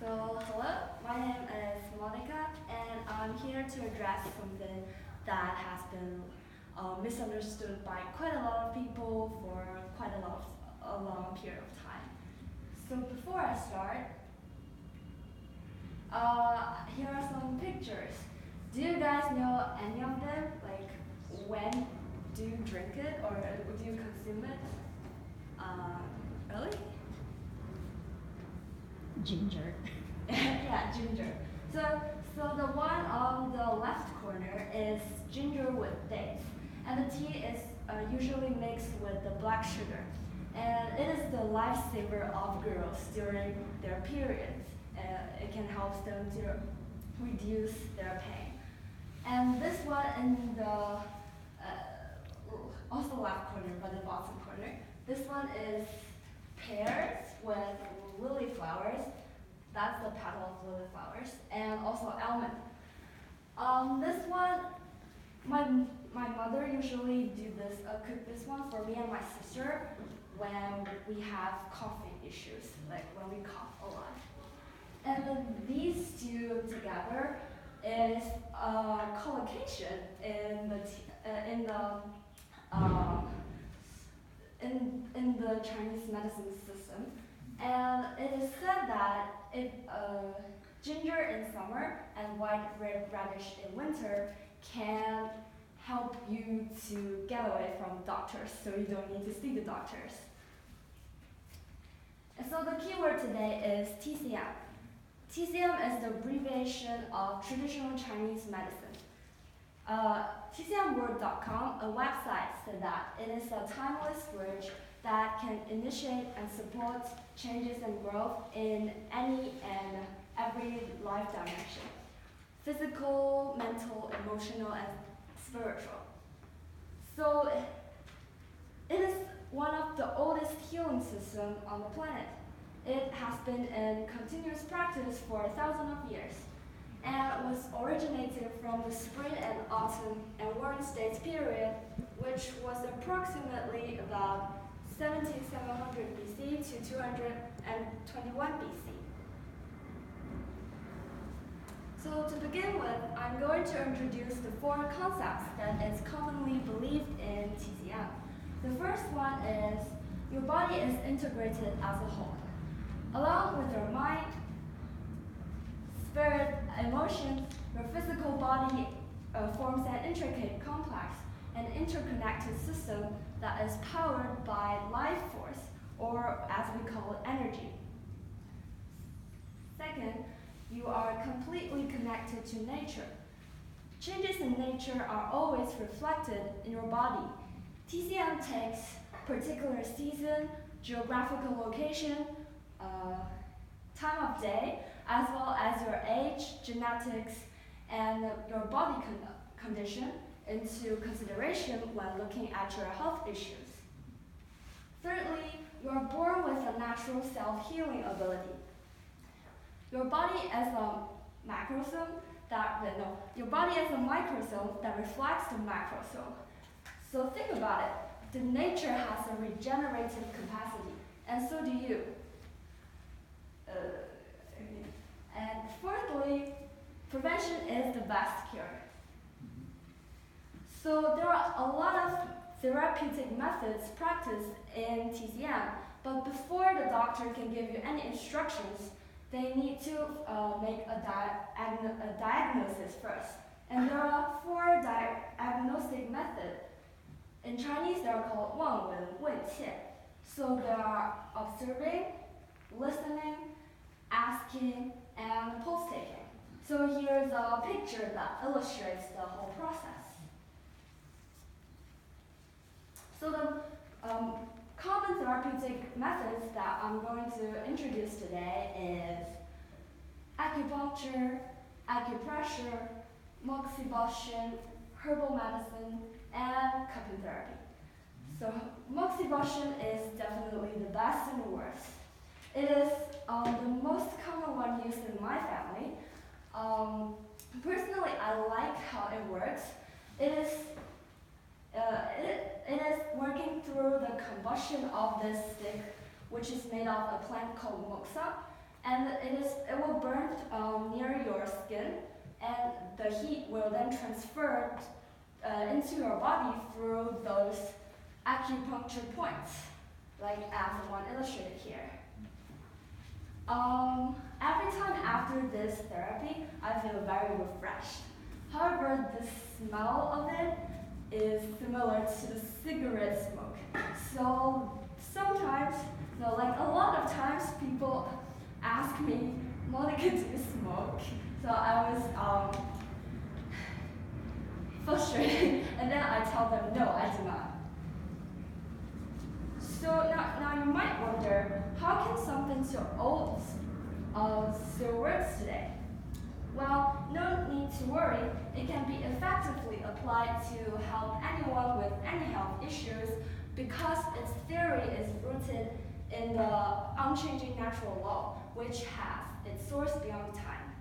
Hello, my name is Monica, and I'm here to address something that has been misunderstood by quite a lot of people for quite a long period of time. So before I start, here are some pictures. Do you guys know any of them? Like, when do you drink it or do you consume it? Really? Ginger. Yeah, ginger. So the one on the left corner is ginger with dates, and the tea is usually mixed with the black sugar, and it is the lifesaver of girls during their periods. It can help them to reduce their pain. And this one in the also left corner, but the bottom corner. This one is pears with lily flowers. That's the petal of lily flowers, and also almond. This one, my mother usually cook this one for me and my sister when we have coughing issues, like when we cough a lot. And then these two together is collocation in the Chinese medicine system. And it is said that ginger in summer and white red radish in winter can help you to get away from doctors, so you don't need to see the doctors. And so the keyword today is TCM. TCM is the abbreviation of traditional Chinese medicine. TCMworld.com, a website, said that it is a timeless bridge that can initiate and support changes and growth in any and every life dimension: physical, mental, emotional, and spiritual. So it is one of the oldest healing systems on the planet. It has been in continuous practice for 1,000 of years, and was originated from the spring and autumn and warring states period, which was approximately about 1700 BC to 221 BC. So to begin with, I'm going to introduce the four concepts that is commonly believed in TCM. The first one is your body is integrated as a whole. Along with your mind, spirit, emotions, your physical body forms an intricate, complex, and interconnected system that is powered by life force, or as we call it, energy. Second, you are completely connected to nature. Changes in nature are always reflected in your body. TCM takes particular season, geographical location, time of day, as well as your age, genetics, and your body condition into consideration when looking at your health issues. Thirdly, you are born with a natural self-healing ability. Your body as a microsome that reflects the macrosome. So think about it. The nature has a regenerative capacity, and so do you. And fourthly, prevention is the best cure. So there are a lot of therapeutic methods practiced in TCM, but before the doctor can give you any instructions, they need to make a diagnosis first. And there are four diagnostic methods. In Chinese, they are called 望闻问切. So they are observing, listening, asking, and pulse taking. So here's a picture that illustrates the whole process. So the common therapeutic methods that I'm going to introduce today is acupuncture, acupressure, moxibustion, herbal medicine, and cupping therapy. So moxibustion is definitely the best and the worst. It is the most common one used in my family. Personally, I like how it works. It is working through the combustion of this stick, which is made of a plant called moxa, and it will burn near your skin, and the heat will then transfer into your body through those acupuncture points, like as the one illustrated here. Every time after this therapy, I feel very refreshed. However, the smell of it is similar to the cigarette smoke. So sometimes, no, like a lot of times, people ask me, Monica, do you smoke? So I was frustrated, and then I tell them, no, I do not. So now you might wonder, how can something so old still works today? Well, no need to worry. It can be effectively applied to help anyone with any health issues because its theory is rooted in the unchanging natural law, which has its source beyond time.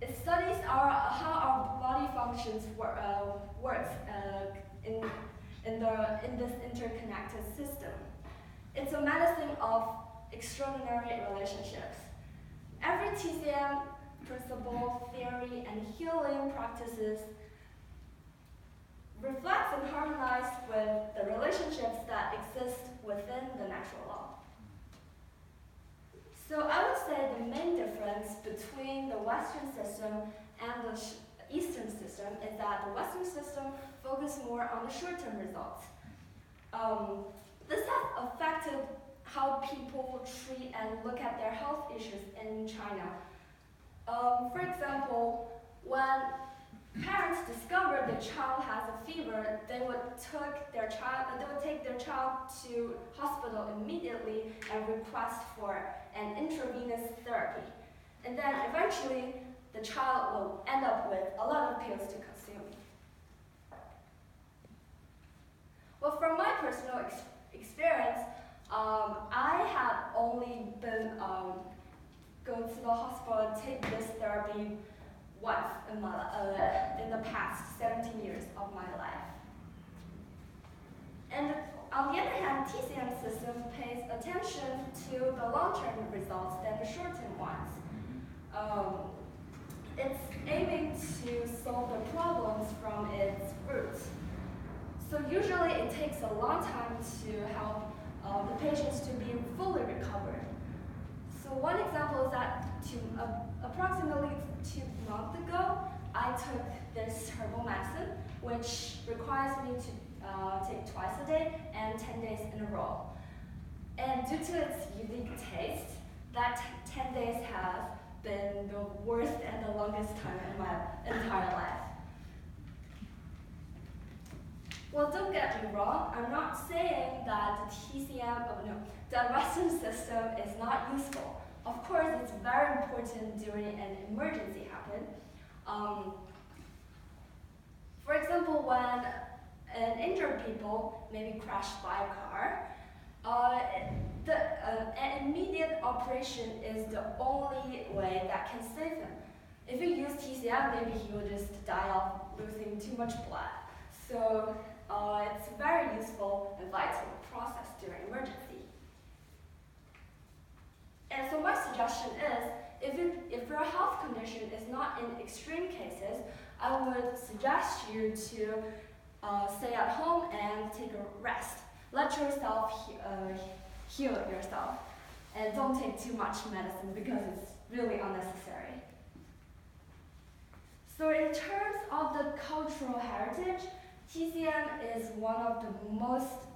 It studies how our body functions works in this interconnected system. It's a medicine of extraordinary relationships. Every TCM principle, theory, and healing practices reflects and harmonize with the relationships that exist within the natural law. So I would say the main difference between the Western system and the Eastern system is that the Western system focuses more on the short-term results. This has affected how people treat and look at their health issues in China. For example, when parents discover their child has a fever, they would take their child to hospital immediately and request for an intravenous therapy. And then eventually, the child will end up with a lot of pills to consume. Well, from my personal experience, I have only been going to the hospital and take this therapy once in the past 17 years of my life. And on the other hand, TCM system pays attention to the long-term results than the short-term ones. It's aiming to solve the problems from its roots. So usually it takes a long time to help the patients to be fully recovered. So one example is that approximately 2 months ago, I took this herbal medicine, which requires me to take twice a day and 10 days in a row. And due to its unique taste, that 10 days has been the worst and the longest time in my entire life. Well, don't get me wrong, I'm not saying that the Western system is not useful. Of course, it's very important during an emergency happen. For example, when an injured people may be crashed by a car, an immediate operation is the only way that can save him. If you use TCM, maybe he will just die of losing too much blood. So it's a very useful and vital process during emergency. And so my suggestion is, if your health condition is not in extreme cases, I would suggest you to stay at home and take a rest. Let yourself heal yourself, and don't take too much medicine because it's really unnecessary. So in terms of the cultural heritage, TCM is one of the most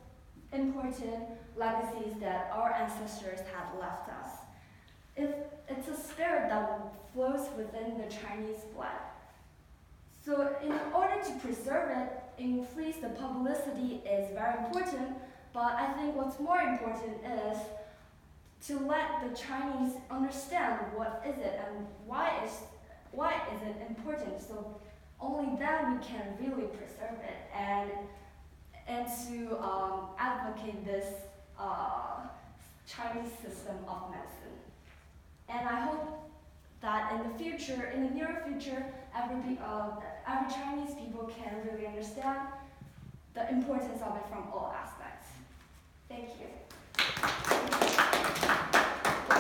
important legacies that our ancestors have left us. It's a spirit that flows within the Chinese blood. So in order to preserve it, increase the publicity is very important, but I think what's more important is to let the Chinese understand what is it and why is it important. So only then we can really preserve it and to advocate this Chinese system of medicine. And I hope that in the near future, every Chinese people can really understand the importance of it from all